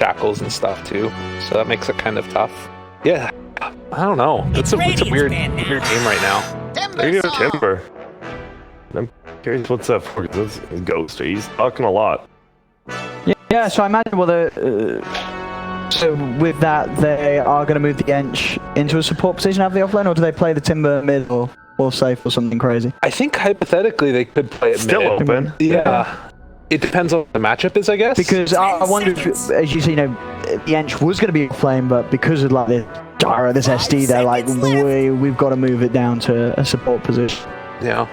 shackles and stuff too, so that makes it kind of tough. Yeah, I don't know. It's a weird game right now. There you go, Timber. I'm curious what's up for this Ghost. He's talking a lot. Yeah, so I imagine so with that they are going to move the Ench into a support position out of the offlane, or do they play the Timber mid or safe or something crazy? I think hypothetically they could play it still mid. Open. Yeah. It depends on what the matchup is, I guess. Because I wonder if, as you see, the Ench was going to be offlane, but because of like this gyro, this SD, they're like, we've got to move it down to a support position. Yeah.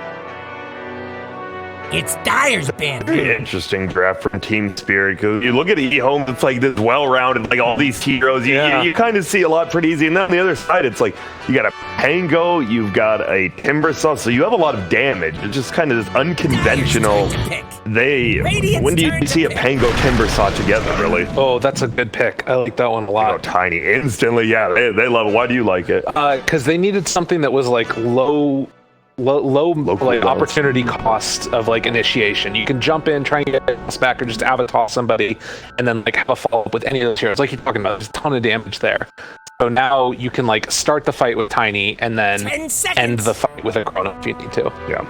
It's Dyer's band. Very interesting draft from Team Spirit. Because you look at Ehome, it's like this well-rounded, like all these heroes. You kind of see a lot pretty easy. And then on the other side, it's like you got a Pango, you've got a Timber Saw, so you have a lot of damage. It's just kind of this unconventional. When do you see a Pango Timber Saw together, really? Oh, that's a good pick. I like that one a lot. Tiny instantly, yeah, they love it. Why do you like it? Because they needed something that was like low like opportunity cost of like initiation. You can jump in, try and get us back, or just avatar somebody, and then like have a follow up with any of those heroes. Like you're talking about, there's a ton of damage there. So now you can like start the fight with Tiny and then end the fight with a Chrono if you need to. Yeah.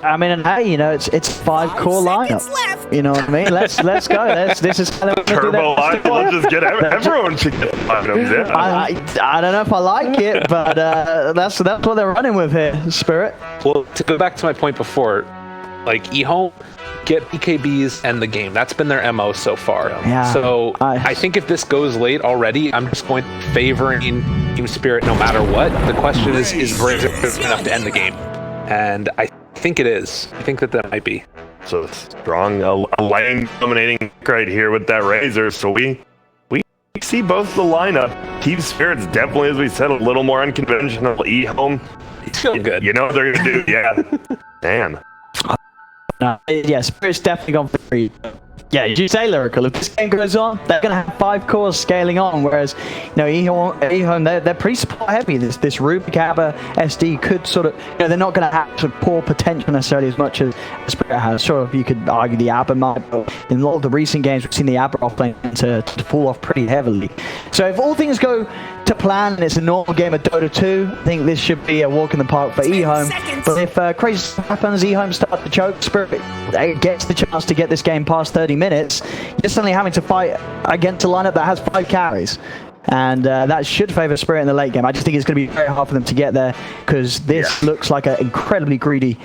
I mean, and hey, it's 5 core lineup. You know what I mean? Let's go. This is kind of turbo lineup. Let's just get everyone to get lineups. Yeah. I don't know if I like it, but that's what they're running with here, Spirit. Well, to go back to my point before, like Ehome, get BKBs and the game. That's been their MO so far. Yeah. So I think if this goes late already, I'm just going favoring Team Spirit no matter what. The question is Razor good enough to end the game? And I think it is. I think that might be. So strong, a lane dominating right here with that Razor. So we see both the lineup. Team Spirit's definitely, as we said, a little more unconventional. Ehome, he's feeling good. You know what they're gonna do? Yeah. Man. Yeah, Spirit's definitely gone for 3. Yeah, did you say Lyrical? If this game goes on, they're going to have 5 cores scaling on, whereas, Ehome, they're pretty support heavy. This Ruby Abba SD could sort of, they're not going to have sort of poor potential necessarily as much as Spirit has. Sure, you could argue the Abba might, but in a lot of the recent games, we've seen the Abba offlane to fall off pretty heavily. So if all things go to plan and it's a normal game of Dota 2, I think this should be a walk in the park for Ehome. But if crazy stuff happens, Ehome starts to choke, Spirit gets the chance to get this game past 30 minutes, you're suddenly having to fight against a lineup that has 5 carries. And that should favor Spirit in the late game. I just think it's going to be very hard for them to get there because this looks like an incredibly greedy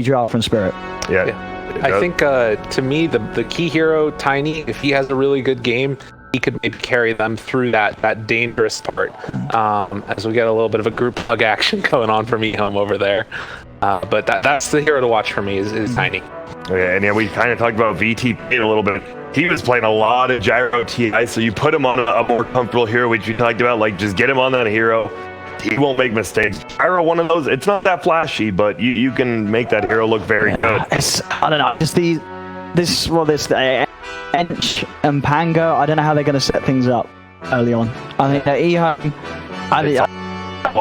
draft from Spirit. Yeah. I think to me the key hero Tiny, if he has a really good game, he could maybe carry them through that dangerous part as we get a little bit of a group hug action going on for Ehome over there. But that's the hero to watch for me is Tiny. Yeah, and we kind of talked about VTP a little bit. He was playing a lot of Gyro TI, so you put him on a more comfortable hero, which you talked about, like just get him on that hero. He won't make mistakes. Gyro, one of those, it's not that flashy, but you can make that hero look very good. I don't know, just this Ench and Pango, I don't know how they're going to set things up early on. I think that Ehome,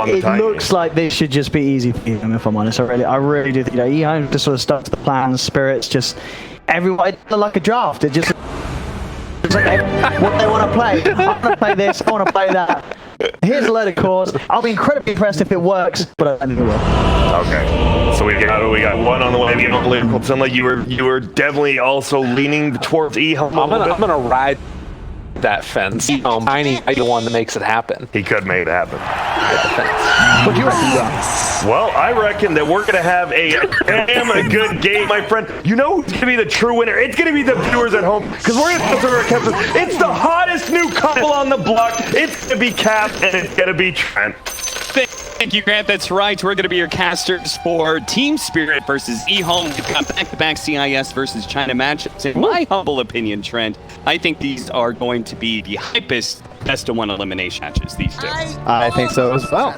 it looks like this should just be easy for him, if I'm honest. I really do think Ehome just sort of stuck to the plan. Spirit's just everyone like a draft. It's like what they want to play. I want to play this. I want to play that. Here's a load of cores. I'll be incredibly impressed if it works, but I don't think it will. Okay, so we got one on the way. It sounded like you were definitely also leaning towards Ehome. I'm gonna ride that fence. Tiny is the one that makes it happen. He could make it happen. What do you reckon, John? Well, I reckon that we're gonna have a damn good game, my friend. You know who's gonna be the true winner? It's gonna be the viewers at home, because we're gonna go through our It's the hottest new couple on the block. It's gonna be Cap and it's gonna be Trent. Thank you, Grant. That's right. We're going to be your casters for Team Spirit versus Ehome. We've got back-to-back CIS versus China matchups. In my humble opinion, Trent, I think these are going to be the hypest best-of-1 elimination matches, these two. I think so as well.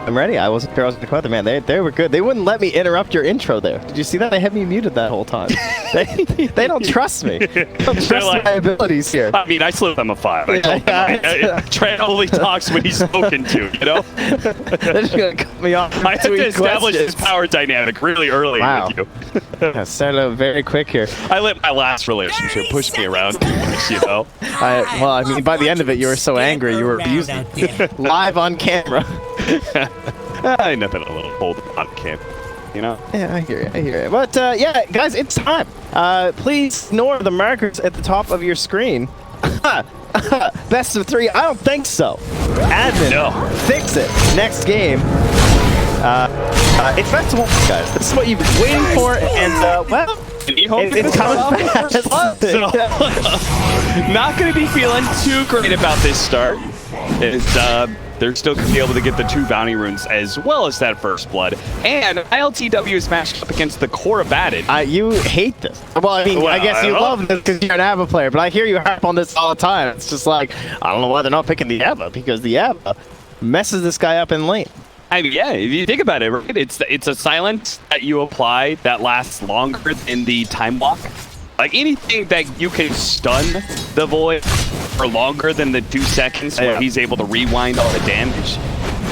I'm ready. I wasn't sure I was going to come there, man. They were good. They wouldn't let me interrupt your intro there. Did you see that? They had me muted that whole time. they don't trust me. They don't trust my abilities here. I mean, I slip them a 5. I told them Trent only talks when he's spoken to, you know? They're just going to cut me off. I had to establish this power dynamic really early with you. I started out very quick here. I let my last relationship push me around, you know? Well, I mean, by the end of it, you were so angry, you were abusing live on camera. Nothing a little cold on camera, you know? Yeah, I hear you. But, yeah, guys, it's time. Please ignore the markers at the top of your screen. Best of 3? I don't think so. Admin, No. Fix it. Next game. It's best of 1, guys. This is what you've been waiting for, and, well... It's coming fast. So, not going to be feeling too great about this start. They're still going to be able to get the 2 bounty runes as well as that first blood. And ILTW is matched up against the core of Added. You hate this. Well, I mean, I guess you love this because you're an ABBA player, but I hear you harp on this all the time. It's just like, I don't know why they're not picking the ABBA, because the ABBA messes this guy up in lane. I mean, yeah, if you think about it, right? It's a silence that you apply that lasts longer than the time walk. Like anything that you can stun the Void for longer than the 2 seconds where he's able to rewind all the damage.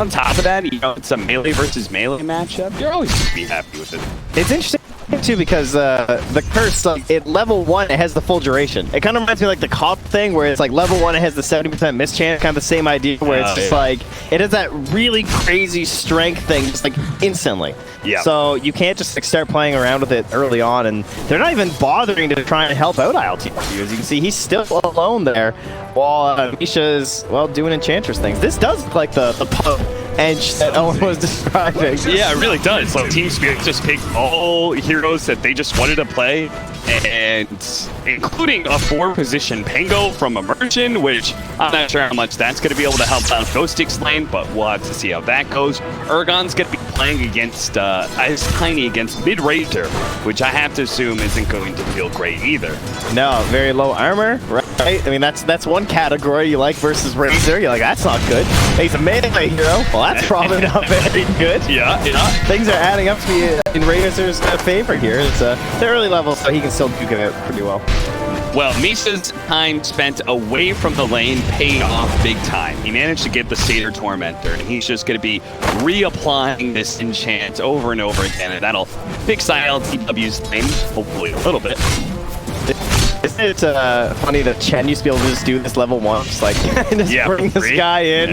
On top of that, you know, it's a melee versus melee matchup. You're always going to be happy with it. It's interesting too because the curse, like, at level 1, it has the full duration. It kind of reminds me of like the cop thing where it's like level 1, it has the 70% miss chance, kind of the same idea where it's just like, it has that really crazy strength thing just like instantly. Yeah. So you can't just like start playing around with it early on, and they're not even bothering to try and help out ILTW. As you can see, he's still alone there while Misha's, well, doing Enchantress things. This does look like the pub edge that Owen was describing. Yeah, it really does. Like Team Spirit just picked all heroes that they just wanted to play, and including a 4-position Pango from Immersion, which I'm not sure how much that's going to be able to help out Ghostix lane, but we'll have to see how that goes. Urgon's going to be playing against Ice Tiny against Mid Razor, which I have to assume isn't going to feel great either. No, very low armor, right? I mean, that's one category you like versus Razor. You're like, that's not good. He's a melee hero. Well, that's probably not very good. Yeah. Things are adding up to be in Razor's favor here. It's the early level, so he can still duke it out pretty well. Well, Misha's time spent away from the lane paid off big time. He managed to get the Satyr Tormentor, and he's just going to be reapplying this enchant over and over again, and that'll fix ILTW's lane, hopefully a little bit. Isn't it funny that Chen used to be able to just do this level 1, just like just bring this guy in,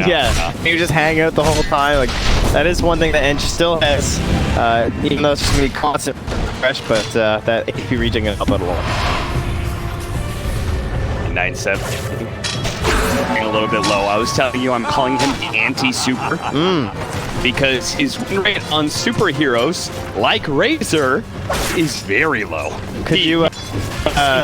you just hang out the whole time. Like that is one thing that Ench still has, even though it's just gonna be constant fresh, but that AP regen can help out a lot. 9-7. A little bit low. I was telling you I'm calling him the anti-super. Because his win rate on superheroes, like Razor, is very low. Could you...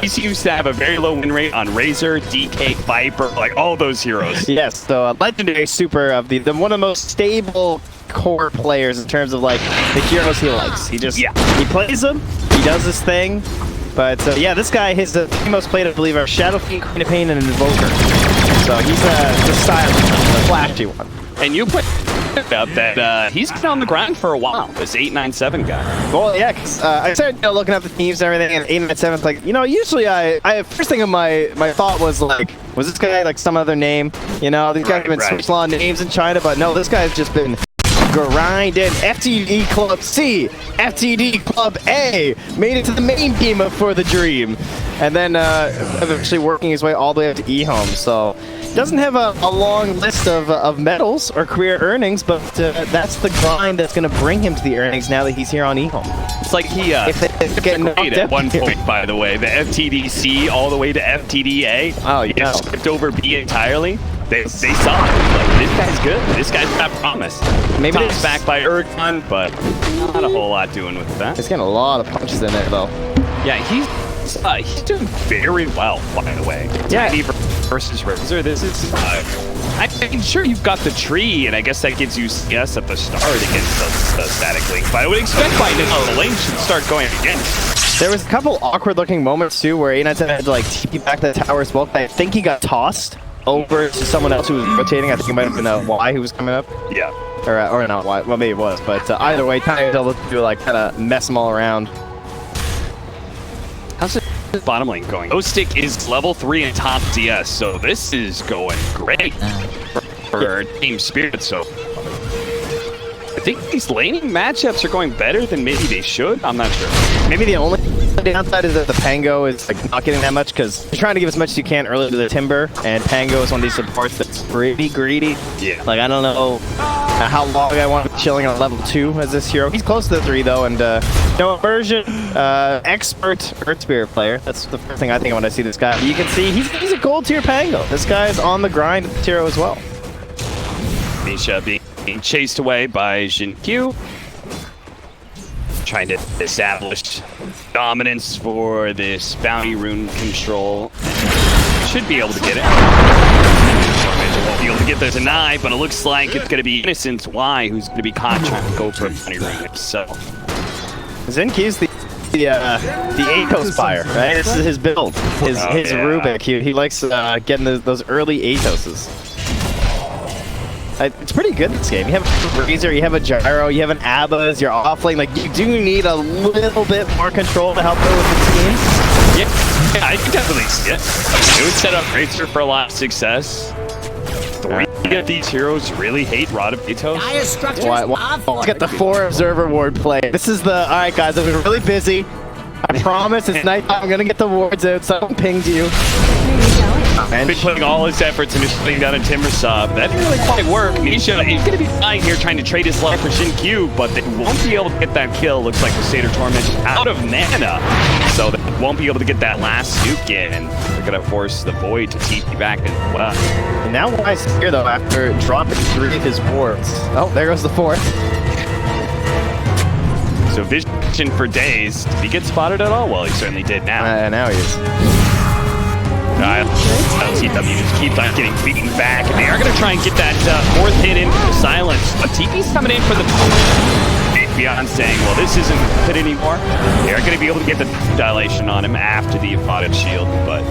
he seems to have a very low win rate on Razor, DK, Viper, like all those heroes. Yes, the legendary super of the one of the most stable core players in terms of like the heroes he likes. He just he plays them, he does his thing. But yeah, this guy, his the most played, I believe, are Shadow Fiend, Queen of Pain, and an Invoker. So he's the silent, the flashy one. And you put up that he's been on the grind for a while, this 897 guy. Well, yeah, because I started looking at the teams and everything, and 897's like, you know, usually I first thing of my thought was like, was this guy like some other name? You know, these guys have been switching a lot of names in China, but no, this guy's just been grinding. FTD Club C, FTD Club A, made it to the main team of For the Dream, and then eventually working his way all the way up to Ehome. So doesn't have a long list of medals or career earnings, but that's the grind that's going to bring him to the earnings now that he's here on Ehome. It's like he getting at one point, by the way, the FTDC all the way to FTDA. Oh, yeah. He skipped over B entirely. They saw it. Like, this guy's good. This guy's got promise. Maybe it's back by Urgon, but not a whole lot doing with that. He's getting a lot of punches in there, though. Yeah, he's doing very well, by the way. Yeah. Tiny versus Razor. This is. I mean, sure, you've got the tree, and I guess that gives you CS at the start against the static link. But I would expect by now the lane should start going again. There was a couple awkward-looking moments too, where 897 had to like TP back to the tower as well. I think he got tossed over to someone else who was rotating. I think it might have been Y who was coming up. Yeah. or not wide. Well, maybe it was, but either way, Tiny was able to like kind of mess them all around. How's the bottom lane going? Stick is level 3 in top CS, so this is going great for Team Spirit. So I think these laning matchups are going better than maybe they should. I'm not sure. Maybe the only downside is that the Pango is like not getting that much because you're trying to give as much as you can early to the Timber, and Pango is one of these supports that's pretty greedy. Yeah. Like I don't know how long I want to be chilling on level 2 as this hero. He's close to the 3 though, and Immersion, expert Earth Spirit player. That's the first thing I think when I see this guy. You can see he's a gold tier Pango. This guy is on the grind with this hero as well. Misha being chased away by Xingqiu. Trying to establish dominance for this bounty rune control. Should be able to get it. Won't be able to get the deny, but it looks like it's going to be Innocence Y who's going to be caught trying to go for a bounty rune himself. Xingqiu's the Atos buyer, right? This is his build, his Rubik. He likes getting those early Atoses. It's pretty good this game. You have a Razor, you have a Gyro, you have an Abba as your offlane. Like, you do need a little bit more control to help go with the team. Yeah, I can definitely see it. It would set up Razor for a lot of success. Three of these heroes really hate Rod of Atos. Let's get the 4 Observer Ward play. This is the, alright guys, I've been really busy. I promise it's nighttime. I'm gonna get the wards out. Someone pinged you. Been putting all his efforts into shutting down a Timber Sub. That didn't really quite work. Misha is going to be dying here trying to trade his life for Xingqiu, but they won't be able to get that kill. Looks like the Satyr Torment is out of mana, so they won't be able to get that last nuke in. They're going to force the Void to TP back as well. And now Wise here, though, after dropping 3 of his wards. Oh, there goes the 4th. So Vision for days. Did he get spotted at all? Well, he certainly did now. Now he is. LCW just keeps on getting beaten back, and they are going to try and get that 4th hit in for the silence. But TP's coming in for the beyond saying, well, this isn't fit anymore. They are going to be able to get the dilation on him after the Apoded shield, but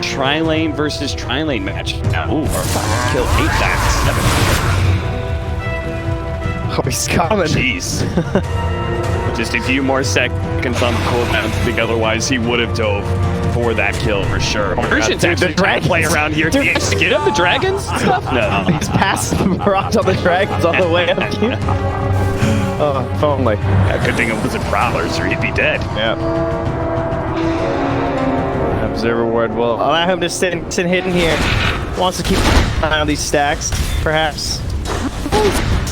tri-lane versus tri-lane match. Now, ooh, our kill 8 times 7. Oh, he's coming. Jeez. Just a few more seconds on the cooldown. I think otherwise he would have dove for that kill for sure. Merchant's actually trying to play around here. Dude, to get up the dragons stuff? No. He's passed the barrage on the dragons all the way up here. Oh, if only. Yeah, good thing it wasn't Prowlers or he'd be dead. Yeah. Observer Ward will allow him to sit hidden here. Wants to keep an eye on these stacks, perhaps.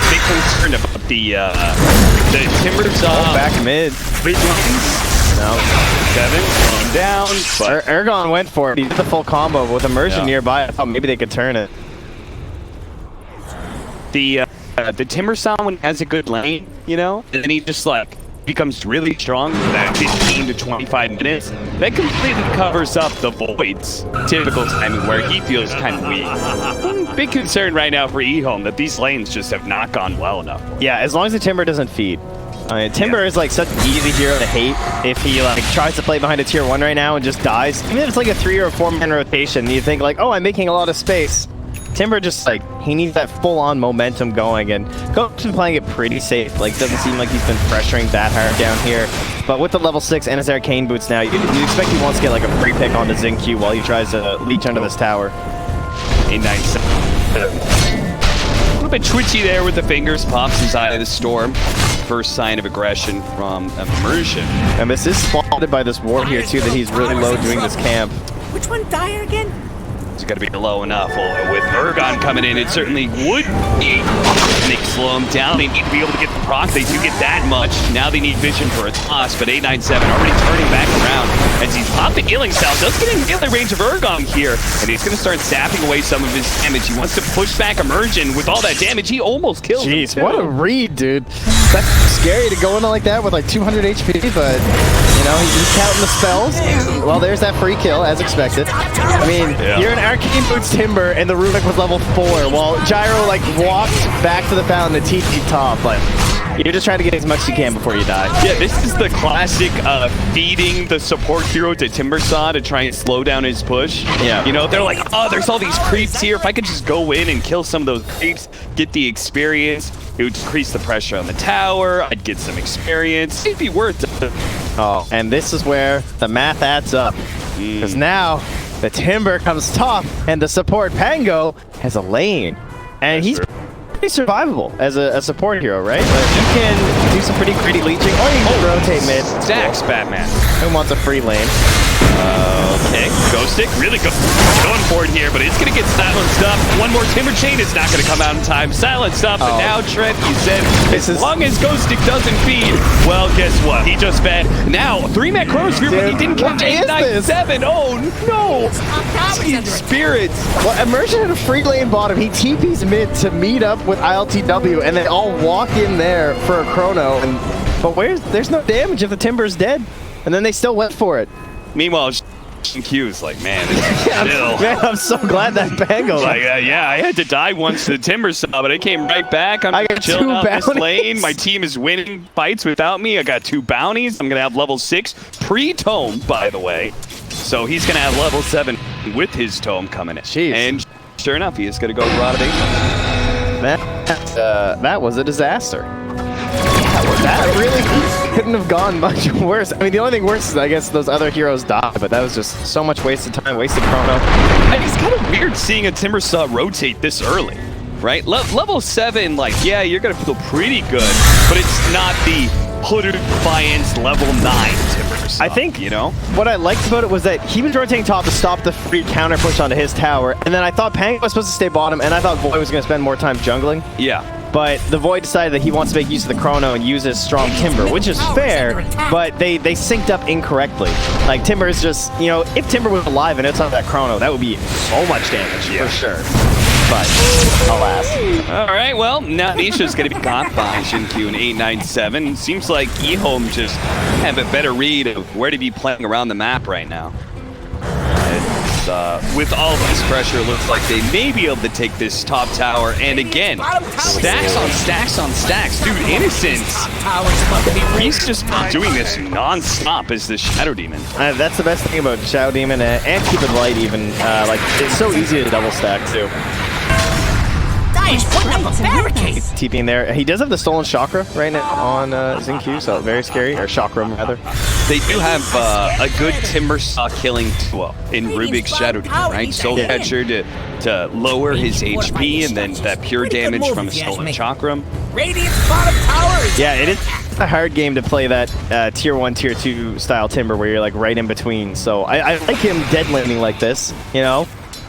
Big concern about the Timbers back mid. Big no. 7 going down. But Ergon went for it. He did the full combo, but with Immersion nearby, I thought maybe they could turn it. The Timber Sound when he has a good lane, you know, and then he just like becomes really strong for that 15 to 25 minutes. That completely covers up the Void's typical timing where he feels kind of weak. Big concern right now for Ehome that these lanes just have not gone well enough. Yeah, as long as the Timber doesn't feed. I mean, Timber is like such an easy hero to hate if he like tries to play behind a tier 1 right now and just dies. Even if it's like a 3 or a 4-man rotation, you think like, oh, I'm making a lot of space. Timber just like, he needs that full-on momentum going, and Coach's been playing it pretty safe. Like, doesn't seem like he's been pressuring that hard down here. But with the level 6 and his arcane boots now, you expect he wants to get like a free pick onto Xingqiu while he tries to leech under this tower. A nice. A little bit twitchy there with the fingers, pops his Eye of the Storm. First sign of aggression from Immersion. And this is spotted by this ward here too, that he's really low doing this camp. Which one dire again? It's got to be low enough. With Ergon coming in, it certainly would be. They slow him down. They need to be able to get the proc. They do get that much. Now they need vision for a toss, but 897 already turning back around as he's popped the healing cell. Does get in melee range of Ergon here, and he's going to start sapping away some of his damage. He wants to push back Immersion with all that damage. He almost killed him. Jeez, what a read, dude. That's scary to go in like that with like 200 HP, but you know, he's counting the spells. Well, there's that free kill, as expected. I mean, you're an Arcane Boots Timber, and the Rubik was level 4, while Gyro like walked back to the fountain to TP top. Like, You're just trying to get as much as you can before you die. Yeah, this is the classic feeding the support hero to Timbersaw to try and slow down his push. Yeah. You know, they're like, oh, there's all these creeps here. If I could just go in and kill some of those creeps, get the experience, it would decrease the pressure on the tower. I'd get some experience. It'd be worth it. Oh, and this is where the math adds up. Because now the Timber comes top and the support Pango has a lane. And he's pretty survivable as a support hero, right? Like, you can do some pretty greedy leeching, or you can rotate mid. Stacks, Batman. Who wants a free lane? Okay, Ghost Stick really going for it here, but it's going to get silenced up. One more Timber Chain, it's not going to come out in time. Silenced up, but now Trent, you said, as long as Ghost Stick doesn't feed, well, guess what? He just fed. Now, 3-man Chronosphere, but he didn't catch 897. Oh, no! Team Spirits. Well, Immersion had a free lane bottom. He TP's mid to meet up with ILTW, and they all walk in there for a chrono. But there's no damage if the Timber's dead. And then they still went for it. Meanwhile, Q's like, man, I'm so glad that Pango. Like, yeah, I had to die once to the Timbersaw, but I came right back. I'm chilling out this lane. My team is winning fights without me. I got 2 bounties. I'm going to have level 6 pre-tome, by the way. So he's going to have level 7 with his tome coming in. Jeez. And sure enough, he is going to go Rod of Ages. That was a disaster. That really couldn't have gone much worse. I mean, the only thing worse is, I guess, those other heroes died, but that was just so much wasted time, wasted chrono. And it's kind of weird seeing a Timbersaw rotate this early, right? Level 7, like, yeah, you're going to feel pretty good, but it's not the Hooded Defiance level 9 Timbersaw. I think, you know, what I liked about it was that he was rotating top to stop the free counter push onto his tower, and then I thought Pango was supposed to stay bottom, and I thought Void was going to spend more time jungling. Yeah. But the Void decided that he wants to make use of the Chrono and use his strong Timber, which is fair, but they synced up incorrectly. Like, Timber is just, you know, if Timber was alive and it's on that Chrono, that would be so much damage, for sure. But, alas. All right, well, now Nisha's going to be caught by Xinkyu in 897. Seems like Ehome just have a better read of where to be playing around the map right now. With all of this pressure, it looks like they may be able to take this top tower. And again, stacks on stacks on stacks. Dude, Innocence, he's just doing this non-stop as the Shadow Demon. That's the best thing about Shadow Demon and Cupid Light even. Like, it's so easy to double stack, too. TPing there. He does have the Stolen Chakra right now on Xinkyu, so very scary. Or Chakra, rather. They do have a good Timbersaw killing tool in Rubik's Shadow Demon, right? Soul Catcher to lower his HP, and then that pure damage from a Stolen Chakram. Yeah, it is a hard game to play that tier 1, tier 2 style Timber where you're like right in between. So I like him dead laning like this, you know?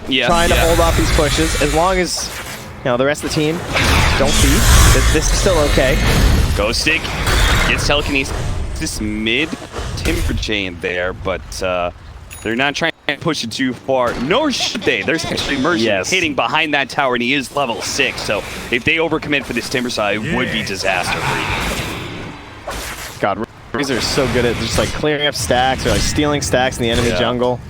Yeah. Trying to hold off these pushes. As long as, you know, the rest of the team don't feed, this is still okay. Ghost Stick gets telekinesis. This mid Timber Chain there, but they're not trying to push it too far, nor should they. There's actually Immersion hitting behind that tower, and he is level 6, so if they overcommit for this Timbersaw, it would be disaster for you. God, Razor is so good at just like clearing up stacks or like stealing stacks in the enemy jungle.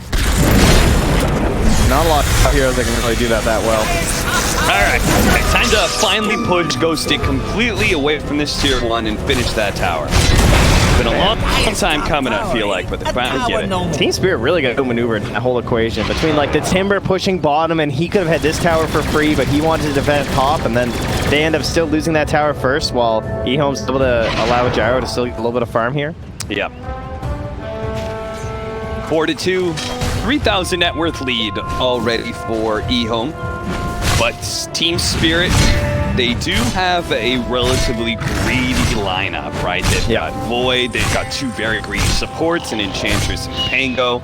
Not a lot of heroes that can really do that well. Alright, time to finally push Ghost Stick completely away from this tier 1 and finish that tower. Been a long time coming, I feel like, but they finally get it. Team Spirit really got maneuvered that whole equation between like the Timber pushing bottom, and he could have had this tower for free, but he wanted to defend top, and then they end up still losing that tower first, while Ehome's able to allow Gyro to still get a little bit of farm here. Yep. 4-2, 3,000 net worth lead already for Ehome. But Team Spirit, they do have a relatively greedy lineup, right? They've got Void, they've got 2 very greedy supports, an Enchantress and Pango.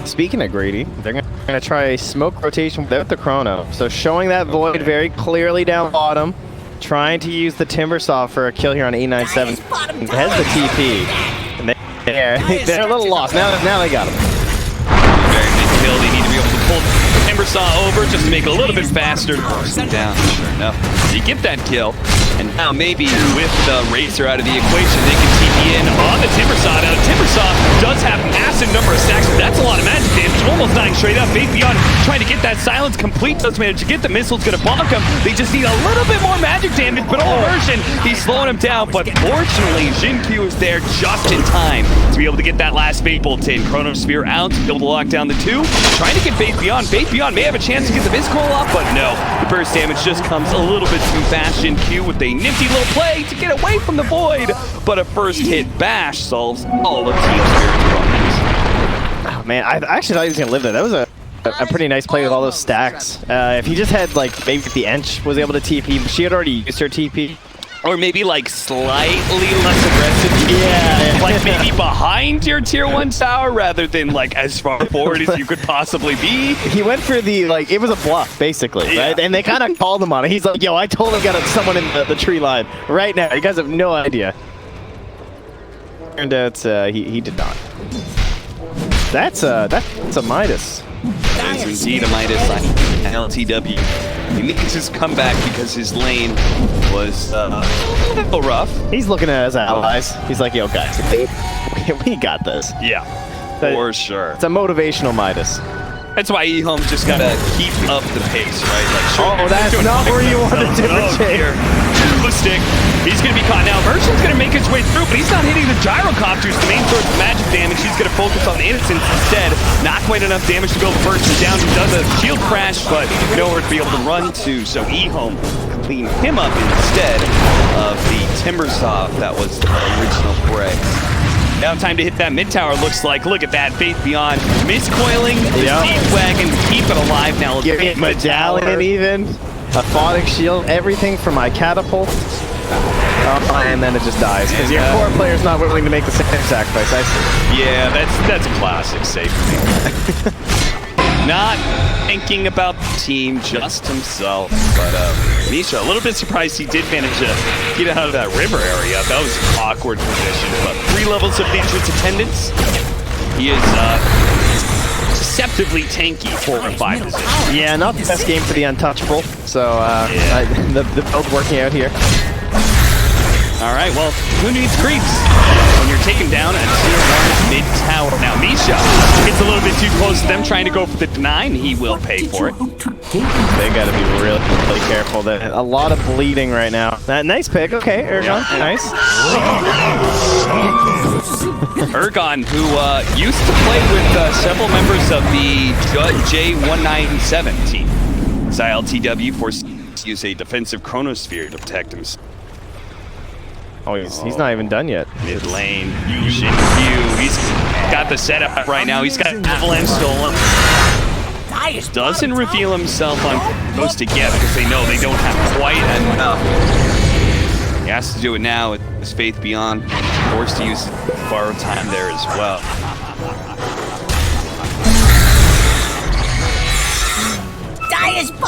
Speaking of greedy, they're going to try a smoke rotation without the Chrono. So showing that Void very clearly down bottom, trying to use the Timbersaw for a kill here on 897. Has the TP. And they're a little lost. Now they got him. Very good kill. They need to be able to pull Timbersaw over just to make it a little bit faster to force him down. Sure enough, you get that kill, and now maybe with the Razor out of the equation, they can TP in on the Timbersaw. Now, the Timbersaw does have a massive number of stacks, but that's a lot of magic damage. almost dying straight up. Faith Beyond trying to get that silence complete. Does manage to get the missiles, gonna bonk him. They just need a little bit more magic damage, but all immersion, he's slowing him down. But fortunately, Jin-Q is there just in time to be able to get that last Fate Bolt in. Chronosphere out to be able to lock down the 2. Trying to get Faith Beyond. Faith Beyond may have a chance to get the Mist-Coil off, but no. The burst damage just comes a little bit too fast. Jin-Q with a nifty little play to get away from the void, but a first hit bash solves all of Team Spirit's problems. Oh, man, I actually thought he was going to live there. That was a pretty nice play with all those stacks. If he just had, like, maybe if the Ench was able to TP, she had already used her TP. Or maybe like slightly less aggressive. Yeah. Like maybe behind your tier 1 tower rather than like as far forward as you could possibly be. He went for the, like, it was a bluff, basically, right? And they kind of called him on it. He's like, yo, I told him got someone in the tree line right now. You guys have no idea. Turned out he did not. That's a Midas. That is indeed a Midas LTW. He makes his comeback because his lane was a little rough. He's looking at his allies. He's like, yo, guys, we got this. Yeah, for sure. It's a motivational Midas. That's why Ehome just gotta keep up the pace, right? Like, sure, oh, that's not where you wanted to be. Stick. He's gonna be caught now. Merchant's gonna make his way through, but he's not hitting the gyrocopters, the main source of magic damage. He's gonna focus on the innocence instead. Not quite enough damage to go first and down. He does a shield crash, but nowhere to be able to run to. So Ehome clean him up instead of the Timbersaw that was the original prey. Now time to hit that mid tower, looks like. Look at that, Faith Beyond. Miscoiling the Speed Wagon to keep it alive now. Medallion even. A Photic Shield, everything for my catapult. And then it just dies. Because your core player's not willing to make the same sacrifice, I see. Yeah, that's a classic safety. Not thinking about the team, just himself. But Misha, a little bit surprised he did manage to get out of that river area. That was an awkward position. But 3 levels of the entrance attendance. He is deceptively tanky 4 and 5 position. Yeah, not the best game for the untouchable. So the build's working out here. All right, well, who needs creeps when you're taking down a tier 1 mid tower? Now, Misha gets a little bit too close to them, trying to go for the deny, and he will pay for it. They got to be really careful. A lot of bleeding right now. Nice pick. Okay, Ergon. Yeah. Nice. Ergon, who used to play with several members of the J197 team. LTW forced to use a defensive chronosphere to protect himself. Oh, he's not even done yet. Mid lane, Jin-Q. He's got the setup right now. He's got Avalanche stolen. Doesn't reveal himself on those to get because they know they don't have quite enough. He has to do it now with his Faith Beyond. Forced to use borrowed time there as well.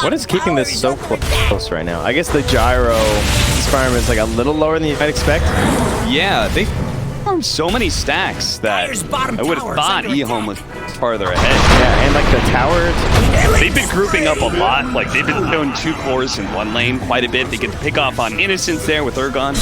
What is keeping this so close right now? I guess the gyro fireman is like a little lower than you might expect. Yeah, they farmed so many stacks that I would have thought Ehome was farther ahead. Yeah, and like the towers. They've been grouping up a lot. Like they've been doing 2 cores in 1 lane quite a bit. They get to pick off on Innocence there with Ergon.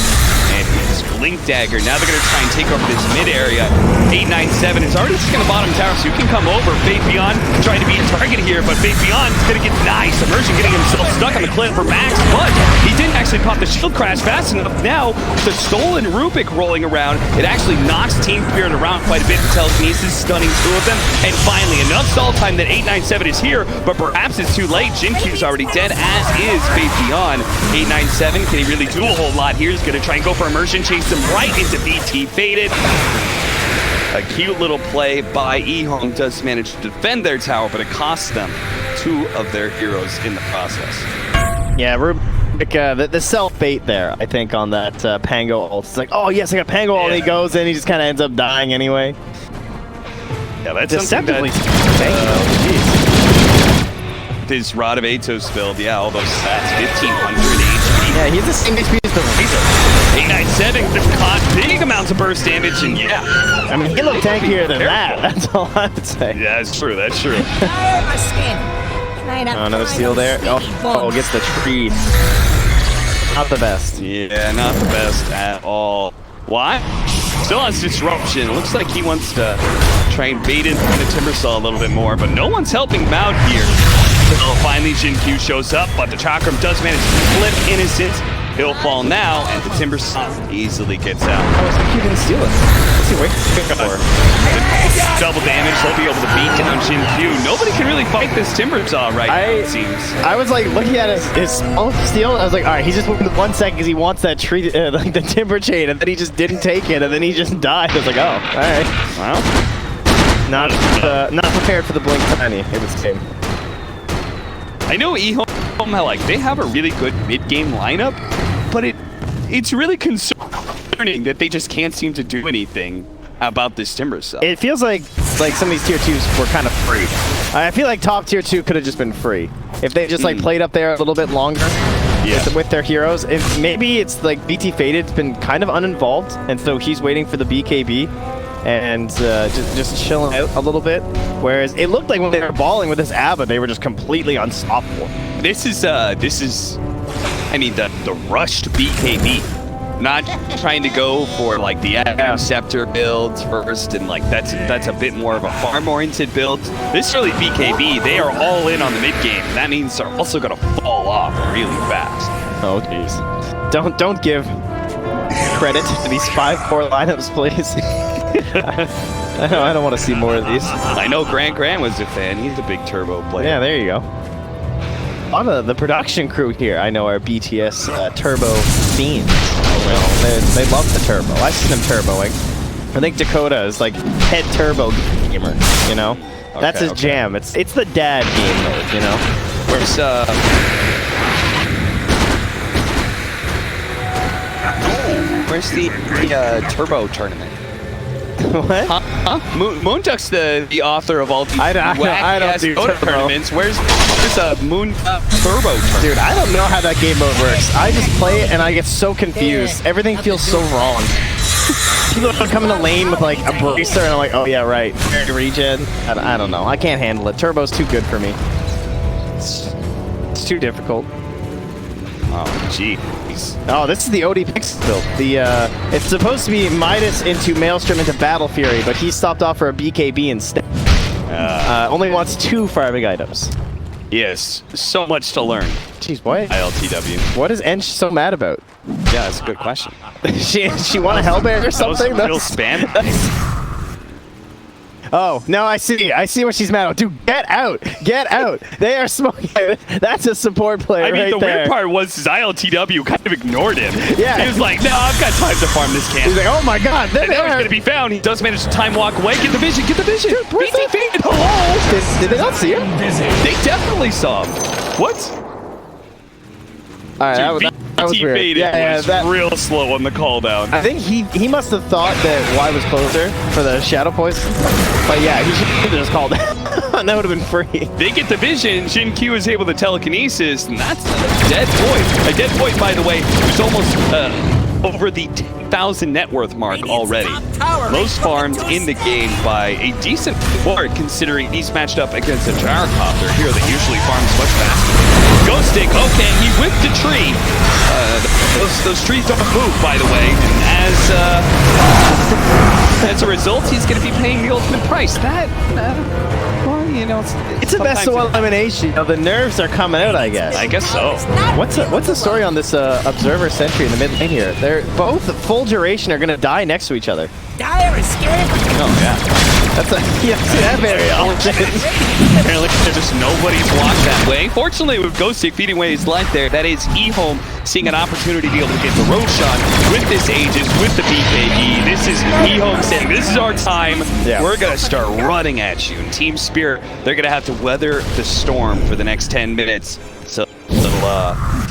And his Blink Dagger. Now they're going to try and take over this mid area. 897 is already just going to bottom tower, so you can come over. Faith Beyond trying to be a target here, but Faith Beyond is going to get nice. Immersion getting himself stuck on the cliff for Max, but he didn't actually pop the shield crash fast enough. Now, the stolen Rubik rolling around, it actually knocks Team Spirit around quite a bit. Telekinesis stunning 2 of them, and finally enough stall time that 897 is here, but perhaps it's too late. Jin-Q is already dead, as is Faith Beyond. 897, can he really do a whole lot here? He's going to try and go for immersion, chase him right into BT Faded. A cute little play by Ehome does manage to defend their tower, but it costs them 2 of their heroes in the process. Yeah, Rubik, the self-bait there, I think, on that Pango ult. It's like, oh yes, I got Pango ult, and he goes in, he just kind of ends up dying anyway. Yeah, that's deceptively. His Rod of Atos build, yeah, all those stats, 1500 HP. Yeah, he's the same HP as the Razor. 897 just caught big amounts of burst damage, and yeah. I mean, he looked tankier than that, that's all I would say. Yeah, that's true, that's true. Oh, another steal there. Oh, gets the tree. Not the best. Yeah, not the best at all. Why? Still has disruption. Looks like he wants to try and bait in the Timbersaw a little bit more, but no one's helping him out here. Until finally Jin-Q shows up, but the Chakram does manage to flip Innocent. He'll fall now, and the Timbersaw easily gets out. Oh, you didn't steal it. What's he waiting for? Double damage, he'll be able to beat down Jin-Q. Nobody can really fight this Timbersaw right now, it seems. I was like looking at his steal. I was like, all right, he's just waiting 1 second because he wants that tree, like the timber chain, and then he just didn't take it, and then he just died. I was like, oh, all right. Well, Not prepared for the blink tiny. It was game. I know Ehome, like, they have a really good mid-game lineup, but it's really concerning that they just can't seem to do anything about this Timbersaw. It feels like some of these tier 2s were kind of free. I feel like top tier 2 could have just been free if they just like played up there a little bit longer with their heroes. If maybe it's like BT Faded's been kind of uninvolved, and so he's waiting for the BKB and just chilling out a little bit. Whereas it looked like when they were balling with this ABBA, they were just completely unstoppable. This is, I mean, the rushed BKB. Not trying to go for like the Scepter builds first, and like that's a bit more of a farm-oriented build. This early BKB, they are all in on the mid game. That means they're also gonna fall off really fast. Oh jeez. Don't give credit to these 5-4 lineups, please. I don't want to see more of these. I know Grant was a fan. He's a big turbo player. Yeah, there you go. A lot of the production crew here, I know, are BTS turbo fiends. Well, they love the turbo. I see them turboing. I think Dakota is like head turbo gamer. You know, that's his jam. It's the dad game mode. You know. Where's the turbo tournament? What? Huh? Moonduck's the author of all these I don't do Dota tournaments. Where's a Moon Turbo tournament? Dude, I don't know how that game mode works. I just play it and I get so confused. Everything feels so wrong. People come in the lane with like a bracer and I'm like, oh yeah, right. Regen. I don't know. I can't handle it. Turbo's too good for me. It's too difficult. Oh, gee. Oh, this is the OD Pix build. It's supposed to be Midas into Maelstrom into Battle Fury, but he stopped off for a BKB instead. Only wants 2 farming items. Yes, so much to learn. Jeez, what? ILTW. What is Ench so mad about? Yeah, that's a good question. she won a Hellbear or something? That was real spam. Oh, no, I see what she's mad about. Dude, get out! Get out! They are smoking. That's a support player right there. I mean, the weird part was ILTW kind of ignored him. Yeah. He was like, no, I've got time to farm this camp. He's like, oh my god. And now he's going to be found. He does manage to time walk away. Get the vision, get the vision. Dude, BT Faded, hello! Did they not see him? They definitely saw him. What? All right, that was weird. Faded was real slow on the call down. I think he must have thought that Y was closer for the Shadow Poison. But yeah, he should have just called it. That would have been free. They get the vision. Jin-Q is able to telekinesis, and that's a dead point. A dead point, by the way, who's almost over the 10,000 net worth mark already. Most farmed in the game by a decent board, considering he's matched up against a Gyrocopter here that usually farms much faster. Ghost Stick, okay, he whipped a tree. Those trees don't move, by the way. And as a result, he's going to be paying the ultimate price. Well, you know, it's a best of elimination. You know, the nerves are coming out, I guess. I guess so. What's the story on this Observer Sentry in the mid lane here? They're both full duration are going to die next to each other. Dire is scared. Oh, yeah. That's you don't see that very often. Apparently, just nobody blocked that way. Fortunately, with Ghost Stick feeding away his life there, that is Ehome seeing an opportunity to be able to get the Roshan with this Aegis, with the BKB. This is Ehome saying, this is our time. Yeah. We're going to start running at you. And Team Spirit, they're going to have to weather the storm for the next 10 minutes. So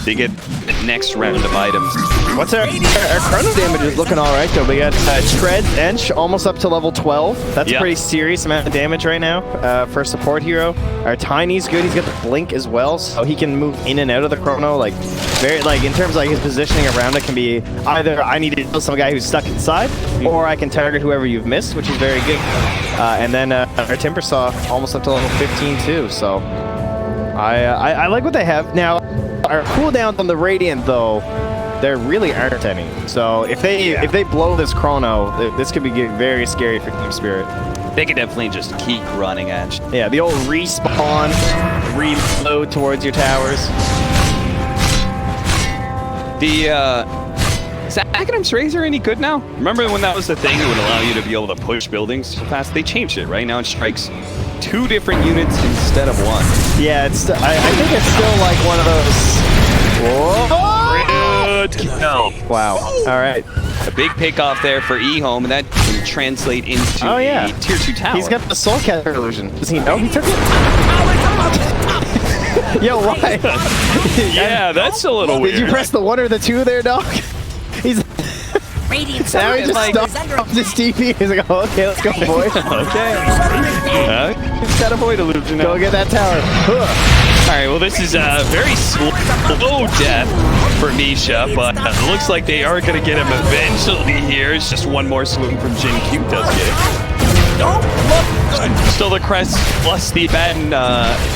they get the next round of items. What's our chrono damage is looking all right though. We got Tread Ench almost up to level 12. That's a pretty serious amount of damage right now for a support hero. Our Tiny's good. He's got the blink as well, so he can move in and out of the chrono. Like very in terms of like his positioning around it can be either I need to kill some guy who's stuck inside, or I can target whoever you've missed, which is very good. And then our Timbersaw almost up to level 15 too. So I like what they have now. Our cooldowns on the Radiant, though, there really aren't any. So if they blow this chrono, this could be very scary for Team Spirit. They could definitely just keep running edge. Yeah, the old respawn, reload towards your towers. Is Aghanim's Razor any good now? Remember when that was the thing that would allow you to be able to push buildings so fast? They changed it, right? Now it strikes 2 different units instead of 1. Yeah, it's. I think it's still like one of those. Whoa! Good kill. Wow. All right. A big pick off there for Ehome, and that can translate into a tier 2 tower. He's got the soul catcher illusion. Does he know he took it? Yo, why? Yeah, that's a little weird. Did you press the 1 or the 2 there, dog? He's now he just like, stopped this DP. He's like, oh, okay, let's go, boy. Okay. He's got a void illusion now. Go get that tower. All right, well, this is a very slow death for Misha, but it looks like they are going to get him eventually here. It's just one more swing from Jin Q does get it. Still the crest plus the bad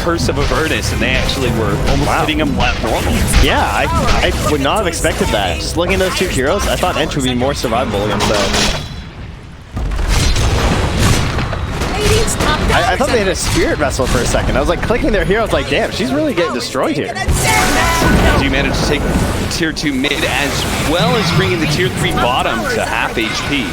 curse of Avernus, and they actually were almost hitting him left normal. Yeah, I would not have expected that. Just looking at those 2 heroes, I thought Ench would be more survivable against that. I thought they had a spirit vessel for a second. I was like clicking their hero, I was like, damn, she's really getting destroyed here. You managed to take tier 2 mid as well as bringing the tier 3 bottom to half HP.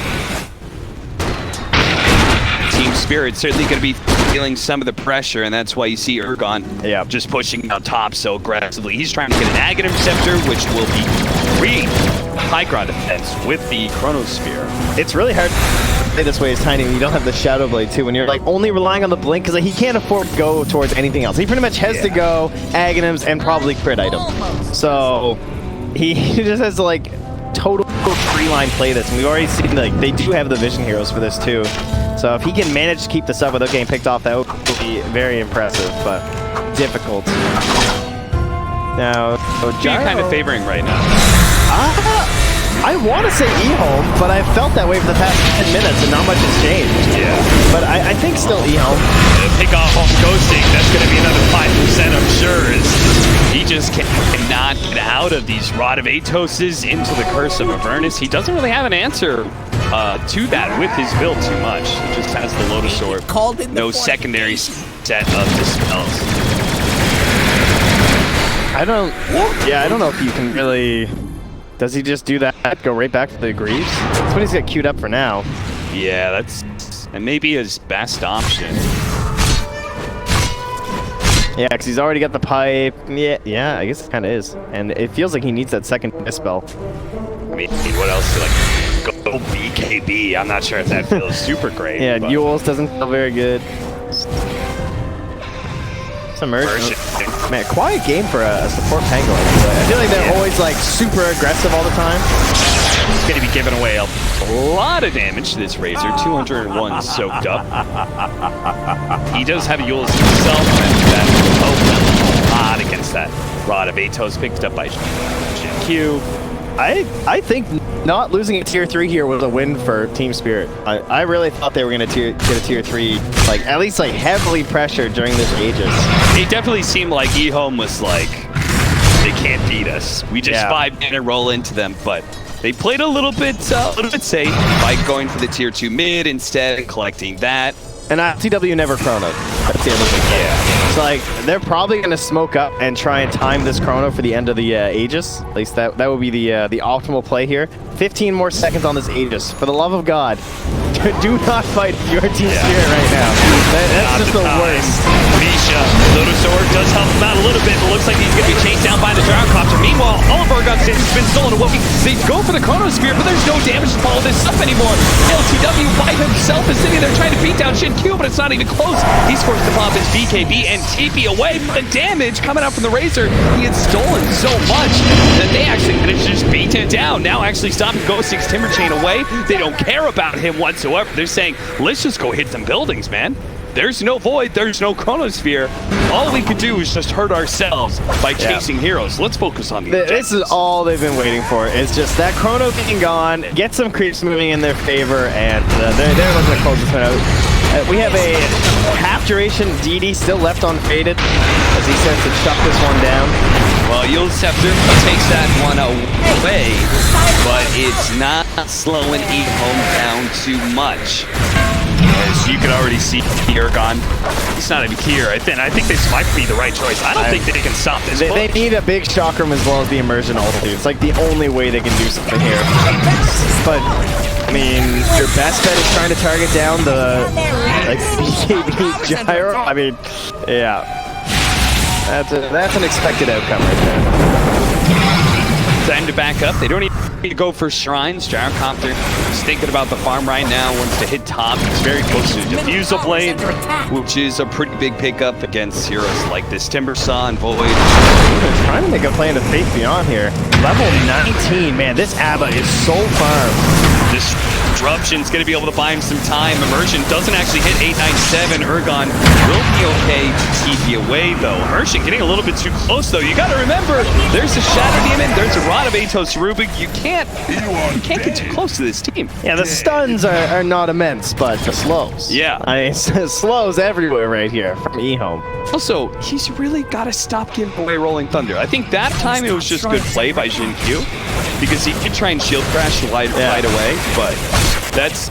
Team Spirit certainly going to be feeling some of the pressure, and that's why you see Ergon just pushing out top so aggressively. He's trying to get an Aghanim Scepter, which will be free high ground defense with the Chronosphere. It's really hard to play this way as Tiny when you don't have the Shadow Blade too, when you're like only relying on the blink, because like, he can't afford to go towards anything else. He pretty much has to go Aghanims and probably crit item. So he just has to like total free line play this, and we've already seen like they do have the vision heroes for this too. So if he can manage to keep this up without getting picked off, that would be very impressive, but difficult. Now, who are you kind of favoring right now? I want to say Ehome, but I've felt that way for the past 10 minutes, and not much has changed. Yeah. But I think still Ehome. Pick off ghosting, that's going to be another 5%, I'm sure, as he just cannot get out of these Rod of Atoses into the Curse of Avernus. He doesn't really have an answer to that with his build too much. He just has the Lotus Orb, no secondary set of dispels. I don't know if you can really... Does he just do that, go right back to the Greaves? That's what he's got queued up for now. Yeah, that's... And maybe his best option. Yeah, because he's already got the pipe. Yeah, I guess it kind of is. And it feels like he needs that second dispel. I mean, what else? Like, go BKB. I'm not sure if that feels super great. Yeah, Yules doesn't feel very good. Submersion. Man, quiet game for a support Pangolin. I feel like they're always like super aggressive all the time. He's going to be giving away a lot of damage to this Razor. 201 soaked up. He does have Yules himself, and that will help a lot against that Rod of Atos picked up by Jin Q. I think not losing a tier 3 here was a win for Team Spirit. I really thought they were going to get a tier 3, like at least like heavily pressured during this Aegis. It definitely seemed like Ehome was like, they can't beat us. We just 5-minute roll into them, but they played a little bit safe by going for the tier 2 mid instead and collecting that. And TW never chronoed. That's the other thing. Yeah. It's like, they're probably going to smoke up and try and time this chrono for the end of the Aegis. At least that would be the optimal play here. 15 more seconds on this Aegis. For the love of God, do not fight your Team Spirit right now. That's just the worst. Misha, Lotus Orb does help him out a little bit, but looks like he's going to be chased down by the Drownecopter. Meanwhile, all of our guns has been stolen away. They go for the Chronosphere, but there's no damage to follow this up anymore. LTW by himself is sitting there trying to beat down Jin Q, but it's not even close. He's forced to pop his BKB and TP away. The damage coming out from the Razor, he had stolen so much that they actually managed to just beat him down. Now actually stopping Ghosting's Timber Chain away. They don't care about him whatsoever. They're saying, let's just go hit some buildings, man. There's no void, there's no Chronosphere. All we could do is just hurt ourselves by chasing heroes. Let's focus on the objectives. This is all they've been waiting for. It's just that Chrono being gone, get some creeps moving in their favor, and they're looking to close this one out. We have a half duration DD still left on Faded as he starts to chuck this one down. Well, Yule's Scepter takes that one away, but it's not slowing Ehome down too much. As you can already see, Ergon, he's not even here. I think this might be the right choice. I don't think they can stop this. They need a big shock room as well as the immersion ult. It's like the only way they can do something here. But I mean, your best bet is trying to target down the like BKB gyro. I mean, yeah, that's an expected outcome right there. Time to back up. They don't even need to go for shrines. Gyrocopter is thinking about the farm right now. Wants to hit top. He's very close to Diffusal Blade, which is a pretty big pickup against heroes like this Timbersaw and Void. He's trying to make a play into Faith Beyond here. Level 19, man, this ABBA is so firm. Disruption's going to be able to buy him some time. Immersion doesn't actually hit 897. Ergon will be okay to keep you away, though. Immersion getting a little bit too close, though. You got to remember, there's a Shatter Demon, there's a Rod of Atos Rubik. You can't get too close to this team. Yeah, the stuns are not immense, but the slows. Yeah. I mean, slows everywhere right here from Ehome. Also, he's really got to stop giving away Rolling Thunder. I think that time it was just good play by Jin Q, because he could try and shield crash right away, but that's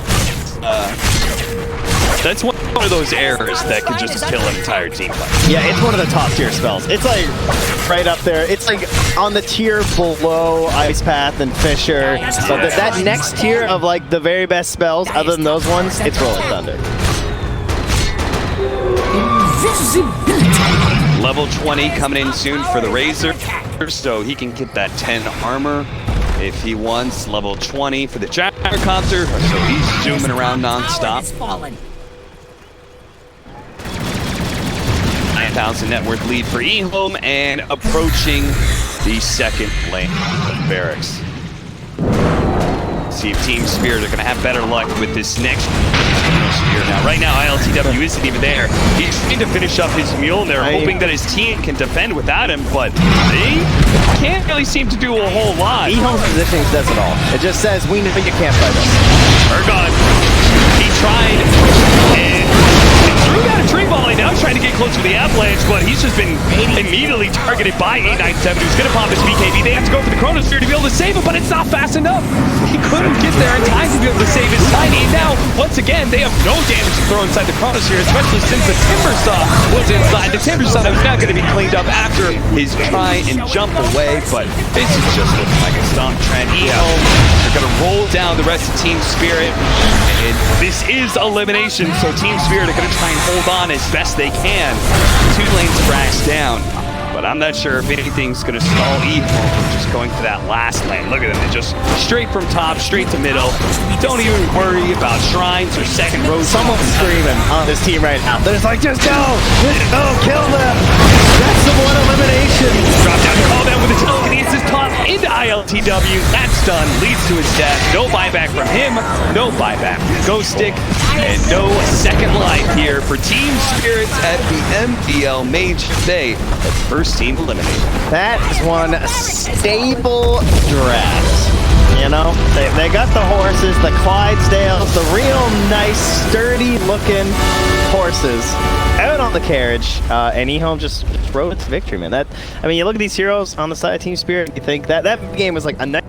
one of those errors that could just kill an entire team fight. Yeah, it's one of the top tier spells. It's like right up there. It's like on the tier below Ice Path and Fissure. So that next tier of like the very best spells, other than those ones, it's Rolling Thunder. Level 20 coming in soon for the Razor, so he can get that 10 armor if he wants. Level 20 for the Gyrocopter, so he's zooming around non-stop. 9,000 net worth lead for Ehome, and approaching the second lane of Barracks. See if Team Spirit are going to have better luck with this next year. Now, right now, ILTW isn't even there. He's trying to finish up his Mjolnir, hoping that his team can defend without him, but they can't really seem to do a whole lot. Ehome's positioning says it all. It just says, we know you can't fight us. Ergon, he tried, and threw down a tree volley. Now he's trying to get close to the avalanche, but he's just been immediately targeted by 897, who's going to pop his BKB. They have to go for the Chronosphere to be able to save him, but it's not fast enough. He couldn't get there in time to be able to save his Tiny. Now, once again, they have no damage to throw inside the Chronosphere, especially since the Timbersaw was inside. The Timbersaw is now going to be cleaned up after his try and jump away, but this is just looking like a stomp trend. Ehome, they're going to roll down the rest of Team Spirit, and this is Elimination, so Team Spirit are going to try and hold on as best they can. 2 lanes cracks down. But I'm not sure if anything's going to stall Ehome from just going for that last lane. Look at them. They're just straight from top, straight to middle. Don't even worry about shrines or second row. Someone's screaming on this team right now. They're just like, just go! Just go! Kill them! That's the one elimination! Drop down the call down with the telekinesis top into ILTW. That's done. Leads to his death. No buyback from him. No buyback from Ghost Stick. And no second life here for Team Spirits at the MDL Major Day. The first team eliminated. That is one stable draft. You know, they got the horses, the Clydesdales, the real nice, sturdy-looking horses out on the carriage, and Ehome just rode its victory, man. I mean, you look at these heroes on the side of Team Spirit, you think that game was like a nice